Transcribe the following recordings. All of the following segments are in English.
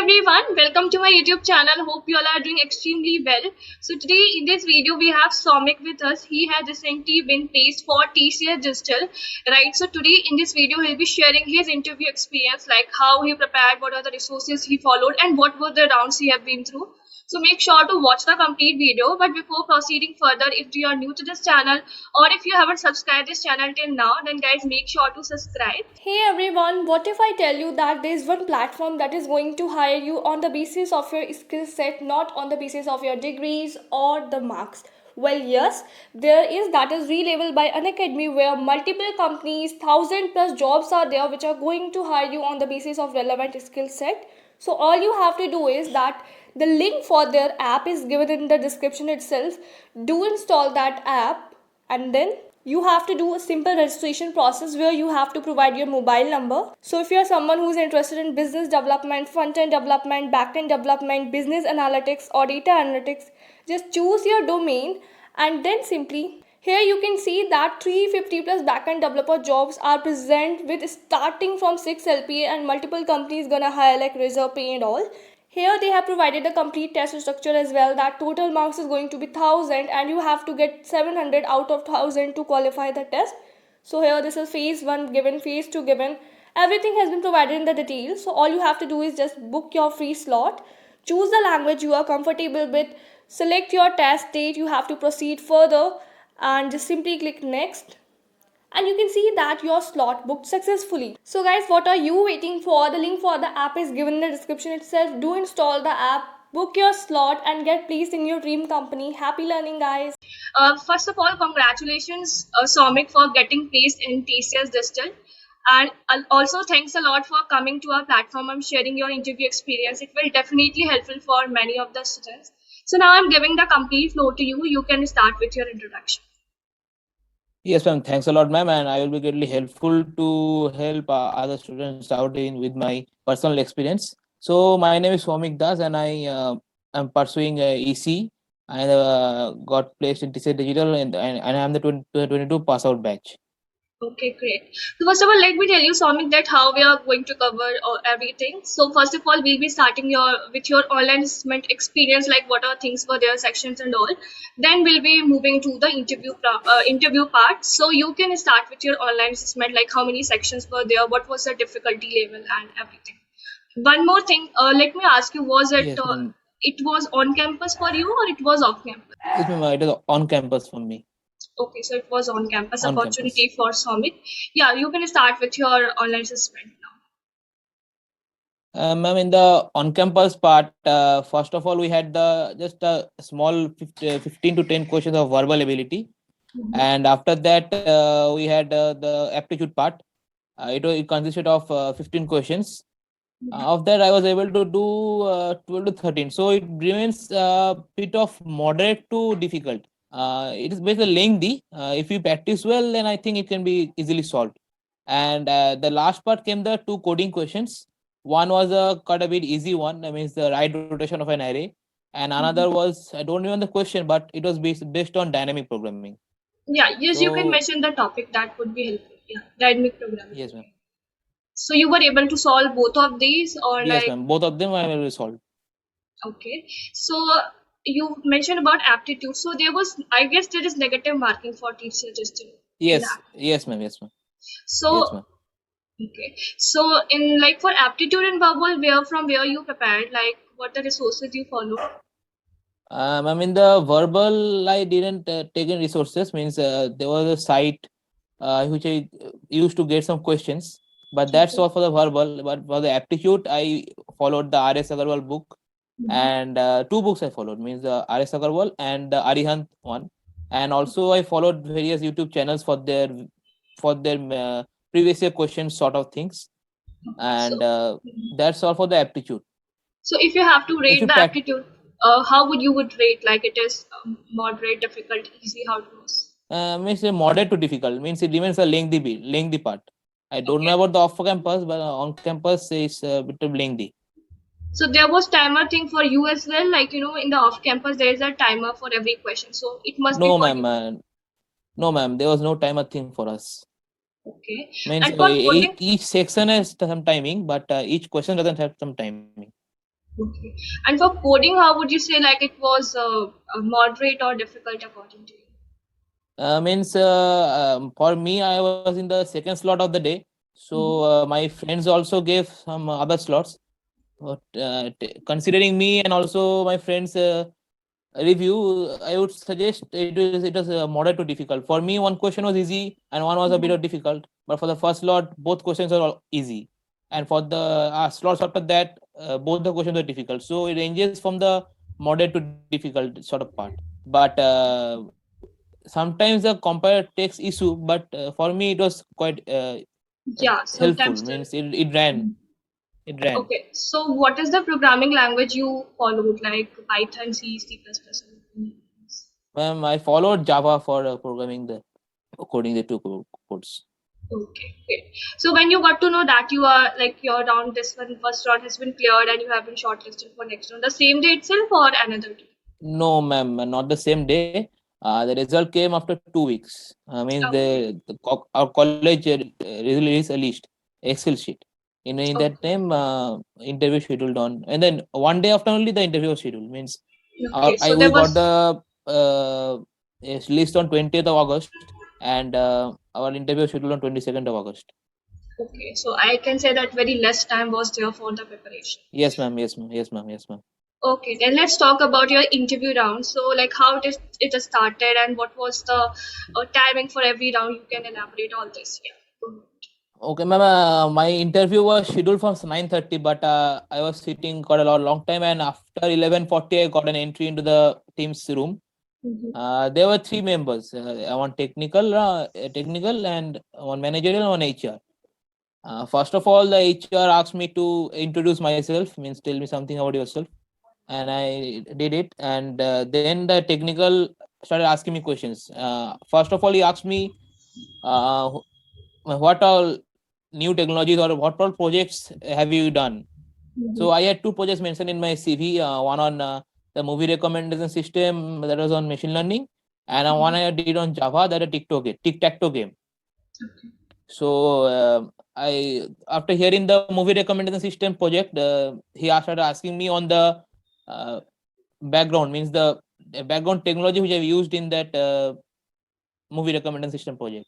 everyone, welcome to my YouTube channel. Hope you all are doing extremely well. So today in this video we have Somik with us. He has recently been placed for TCS Digital, right? So today in this video he'll be sharing his interview experience, like how he prepared, what are the resources he followed, and what were the rounds he have been through. So make sure to watch the complete video. But before proceeding further, if you are new to this channel or if you haven't subscribed this channel till now, then guys make sure to subscribe. Hey everyone, what if I tell you that there is one platform that is going to hire you on the basis of your skill set, not on the basis of your degrees or the marks? Well, yes, there is, that is relabeled by Unacademy, where multiple companies, 1,000+ jobs are there which are going to hire you on the basis of relevant skill set. So all you have to do is that the link for their app is given in the description itself. Do install that app, and then you have to do a simple registration process where you have to provide your mobile number. So if you're someone who's interested in business development, front-end development, back-end development, business analytics or data analytics, just choose your domain and then simply here you can see that 350+ backend developer jobs are present with starting from 6 LPA, and multiple companies gonna hire like Razorpay and all. Here they have provided the complete test structure as well, that total marks is going to be 1,000 and you have to get 700 out of 1,000 to qualify the test. So here this is phase 1 given, phase 2 given. Everything has been provided in the details. So all you have to do is just book your free slot, choose the language you are comfortable with, select your test date, you have to proceed further and just simply click next, and you can see that your slot booked successfully. So guys, what are you waiting for? The link for the app is given in the description itself. Do install the app, book your slot and get placed in your dream company. Happy learning, guys. First of all, congratulations, Somik, for getting placed in TCS Digital. And also, thanks a lot for coming to our platform and sharing your interview experience. It will definitely helpful for many of the students. So now I'm giving the complete floor to you. You can start with your introduction. Yes, ma'am. Thanks a lot, ma'am. And I will be greatly helpful to help other students out in with my personal experience. So my name is Swamik Das, and I am pursuing EC. I got placed in TCS Digital, and I am the 2022 pass out batch. Okay, great. So first of all, let me tell you, Somik, that how we are going to cover everything. So first of all, we'll be starting with your online assessment experience, like what are things for their sections and all. Then we'll be moving to the interview part. So you can start with your online assessment, like how many sections were there, what was the difficulty level, and everything. One more thing, let me ask you, was it Yes, ma'am. it was on campus for you or it was off campus? Yes, ma'am. It is on campus for me. Okay, so it was on campus On campus. opportunity for Somik. Yeah, you can start with your online assessment now. Ma'am, in the on-campus part, first of all, we had just a small 15 to 10 questions of verbal ability, and after that, we had the aptitude part. It consisted of 15 questions. Of that, I was able to do 12 to 13. So it remains a bit of moderate to difficult. It is basically lengthy. If you practice well, then I think it can be easily solved. And the last part came the 2 coding questions. One was quite a bit easy one, that means the right rotation of an array. And another was, I don't remember the question, but it was based on dynamic programming. Yeah, yes, you can So, mention the topic, that would be helpful. Yeah, dynamic programming. yes, ma'am. So you were able to solve both of these, or Yes, like, ma'am. Both of them I will solve. okay. So you mentioned about aptitude. So there was, I guess, there is negative marking for teacher just in Yes, that. yes, ma'am. Yes, ma'am. So Yes, ma'am. okay. So in, like, for aptitude and verbal, where you prepared, like what the resources you followed? I mean, the verbal, I didn't take in resources. Means there was a site which I used to get some questions, but that's Okay. all for the verbal. But for the aptitude, I followed the R.S. Agarwal book, and 2 books I followed. Means the R.S. Agarwal and the Arihant one, and also I followed various YouTube channels for their previous year questions sort of things, and So that's all for the aptitude. so if you have to If rate you the practice. aptitude, how would you would rate? Like it is moderate, difficult, easy, how it goes? Means moderate to difficult, means it remains a lengthy part. I don't know Okay. about the off campus, but on campus is a bit of lengthy. So there was timer thing for you as well. Like, in the off campus there is a timer for every question. So it must be No, for ma'am. you. No, ma'am. There was no timer thing for us. Okay. Means And for coding, each section has some timing, but each question doesn't have some timing. Okay. And for coding, how would you say like it was moderate or difficult according to you? Means for me, I was in the second slot of the day. Mhm. So my friends also gave some other slots. But considering me and also my friends' review, I would suggest it was moderate to difficult. For me, one question was easy and one was a bit of difficult. But for the first slot, both questions are all easy. And for the slots after that, both the questions are difficult. So it ranges from the moderate to difficult sort of part. But sometimes the compare takes issue, but for me it was quite Yeah, helpful. sometimes. Means it ran. Mhm. It ran. Okay. So what is the programming language you followed, like Python, C, C++? I followed Java for programming the coding the two codes. Okay, okay. So when you got to know that you are like your round, this one first round has been cleared and you have been shortlisted for next round, the same day itself or another day? No, ma'am, not the same day. The result came after 2 weeks. Means Okay, our college released a list, Excel sheet. In that okay, time, interview scheduled on, and then one day after only the interview was scheduled. Means okay. So we there got was the list on 20th of August, and our interview was scheduled on 22nd of August. okay. So I can say that very less time was there for the preparation. Yes, ma'am. Yes, ma'am. Yes, ma'am. Yes, ma'am. Okay, then let's talk about your interview round. So like how did it started and what was the timing for every round? You can elaborate all this. Yeah. Go ahead. Okay, ma'am. My interview was scheduled for 9:30, but I was sitting quite a long time, and after 11:40, I got an entry into the team's room. Mhm. There were three members, one technical, and one managerial, and one HR. First of all, the HR asked me to introduce myself, means tell me something about yourself, and I did it. And then the technical started asking me questions. First of all, he asked me uh, what all new technologies or what all projects have you done. Mhm. So I had two projects mentioned in my CV. One on the movie recommendation system that was on machine learning, and one I did on Java that a tic tac toe game. So I after hearing the movie recommendation system project, he started asking me on the uh, background, means the background technology which I've used in that movie recommendation system project.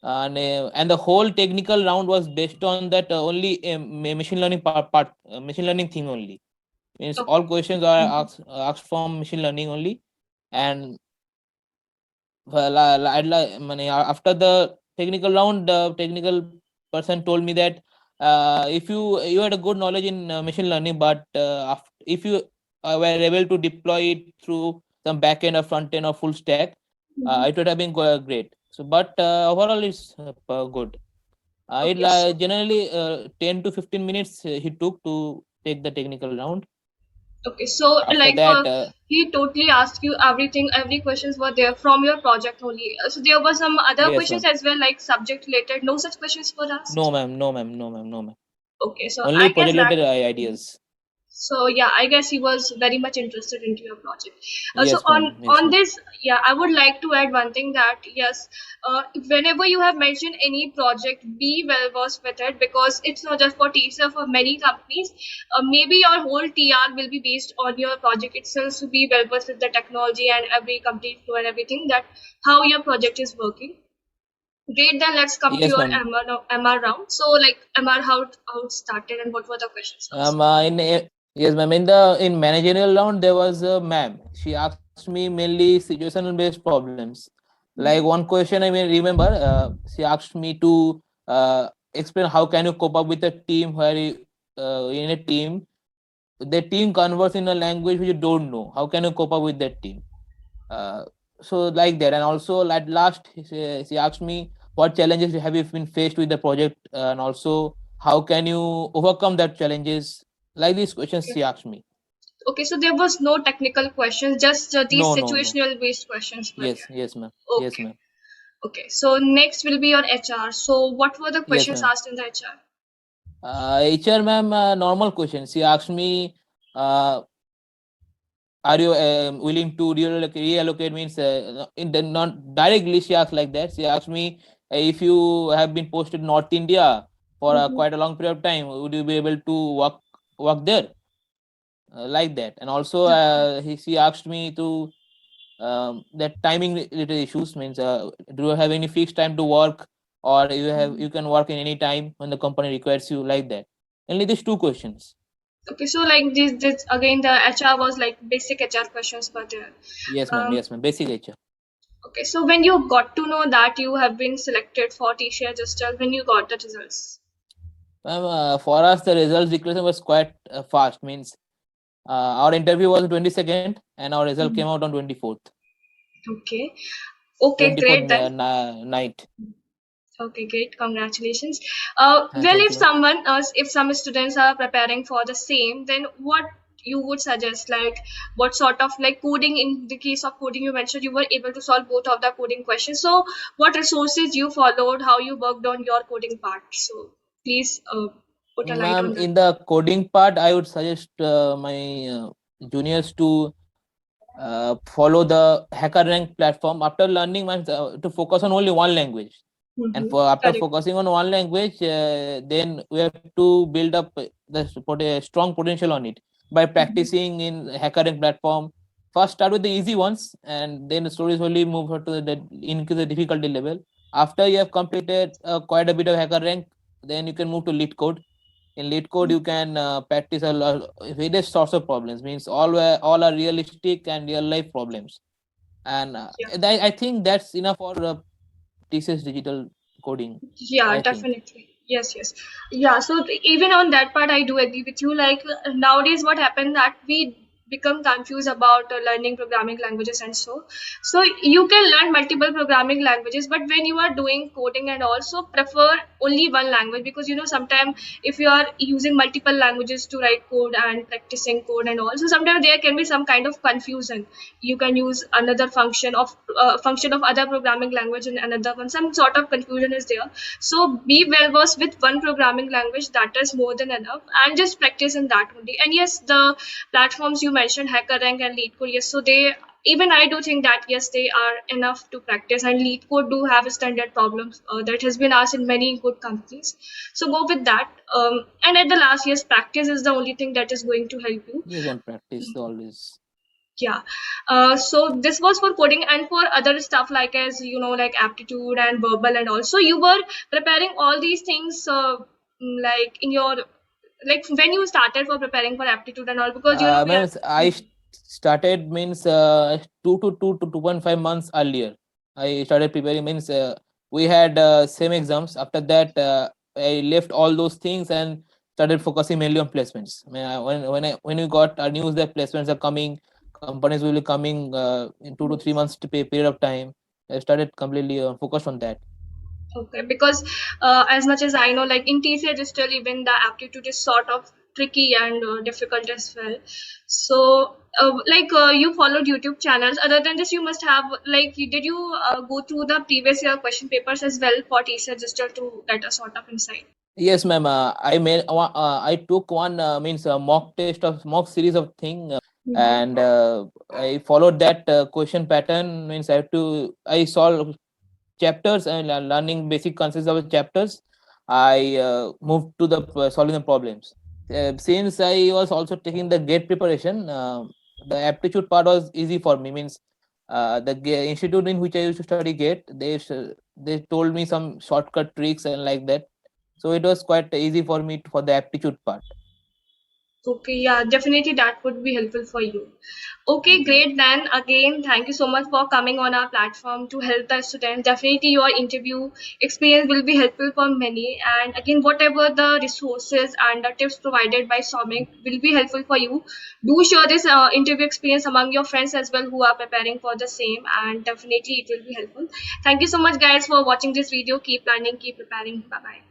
And the whole technical round was based on that only machine learning machine learning thing only. Means Okay. all questions are Mhm. asked from machine learning only. And after the technical round, the technical person told me that if you had a good knowledge in machine learning, but if you were able to deploy it through some back end or front end or full stack, Mhm. it would have been great. So, but overall, it's good. It Okay. So generally 10 to 15 minutes he took to take the technical round. okay, so After like that, he totally asked you everything, every questions were there from your project only. So there were some other yes, questions ma'am. as well, like subject related. No such questions were No, asked. ma'am. No, ma'am. No, ma'am. No, ma'am. Okay, so Only I guess project that. related ideas. So yeah, I guess he was very much interested into your project. So Yes, on ma'am. Yes, on ma'am. this, yeah, I would like to add one thing that yes, whenever you have mentioned any project, be well versed with it because it's not just for TCL for many companies. Maybe your whole TR will be based on your project itself. So be well versed with the technology and every company flow and everything that how your project is working. Great, then let's come to Yes, your ma'am. MR round. So like MR, how it started and what were the questions asked? Yes, ma'am. In managerial round, there was a ma'am. She asked me mainly situational based problems. Like one question I may remember, she asked me to explain how can you cope up with a team where in a team the team converse in a language which you don't know. How can you cope up with that team? Uh, so like that, and also at last she asked me what challenges have you been faced with the project, and also how can you overcome that challenges. Like these questions Okay. she asked me. Okay, so there was no technical questions, just these No, no, no. situational based questions were Yes, there. yes, ma'am. Yes, Okay. ma'am. Okay. So next will be your HR. So what were the Yes, questions ma'am. asked in the HR? HR ma'am, normal question. She asked me, uh, are you willing to reallocate? Means in the not directly she asked like that. She asked me if you have been posted North India for Mhm. quite a long period of time, would you be able to work there? like that. And also she asked me to that timing related issues, means do you have any fixed time to work, or you can work in any time when the company requires you, like that. Only these two questions. Okay, so like this again, the HR was like basic HR questions were there. Yes, ma'am. Um, Yes, ma'am. Basic HR. okay, so when you got to know that you have been selected for TCI Gestal, when you got the results? Ma'am, for us the results declaration was quite fast. Means our interview was on 22nd and our result came Mhm. out on 24th. Okay, okay, 24th great then. night. Okay, great. Congratulations. Well, Thank if you, ma'am. if some students are preparing for the same, then what you would suggest? Like, what sort of like coding? In the case of coding, you mentioned you were able to solve both of the coding questions. So, what resources you followed? How you worked on your coding part? So, please put a light Ma'am, on that. in the coding part, I would suggest my juniors to follow the HackerRank platform. After learning, ma'am, to focus on only one language. And Mm-hmm. for after Correct. focusing on one language, then we have to build up a strong potential on it by Mm-hmm. practicing in HackerRank platform. First, start with the easy ones, and then slowly move her to the increase the difficulty level. After you have completed quite a bit of HackerRank, then you can move to LeetCode. In LeetCode, you can practice a lot, various sorts of problems. Means all are realistic and real life problems. And Yeah. I think that's enough for TCS digital coding, Yeah, I think. definitely. Yes, yes. Yeah, so even on that part, I do agree with you. Like nowadays, what happened that we become confused about learning programming languages and so you can learn multiple programming languages, but when you are doing coding and also prefer only one language, because sometimes if you are using multiple languages to write code and practicing code and also sometimes there can be some kind of confusion. You can use another function of other programming language and another one, some sort of confusion is there. So be well versed with one programming language, that is more than enough, and just practice in that only. And yes, the platforms you mentioned, HackerRank and LeetCode, yes, so they, even I do think that yes, they are enough to practice, and LeetCode do have standard problems that has been asked in many good companies. So go with that. And at the last, yes, practice is the only thing that is going to help you. Yes, on practice always. Yeah. So this was for coding, and for other stuff like as like aptitude and verbal and also you were preparing all these things like in your, like when you started for preparing for aptitude and all, because we are. Means started means 2 to 2.5 months earlier. I started preparing, means we had same exams. After that, I left all those things and started focusing mainly on placements. I mean, when we got news that placements are coming, companies will be coming in 2 to 3 months to pay period of time. I started completely focused on that. Okay, because as much as I know, like in TCA Digital, even the aptitude is sort of tricky and difficult as well. So, you followed YouTube channels. Other than this, you must have like, did you go through the previous year question papers as well for TCA Digital to get a sort of insight? Yes, ma'am. I took one means mock series of thing, Mm-hmm. and I followed that question pattern. Means I solve chapters and learning basic concepts of chapters. I moved to the solving the problems. Since I was also taking the gate preparation, the aptitude part was easy for me. Means institute in which I used to study gate, they told me some shortcut tricks and like that, so it was quite easy for me for the aptitude part. Okay, yeah, definitely that would be helpful for you. Okay, Yes, ma'am. great. Then again, thank you so much for coming on our platform to help the students. Definitely, your interview experience will be helpful for many. And again, whatever the resources and the tips provided by Somik will be helpful for you. Do share this interview experience among your friends as well who are preparing for the same, and definitely it will be helpful. Thank you so much, guys, for watching this video. Keep learning, keep preparing. Bye bye.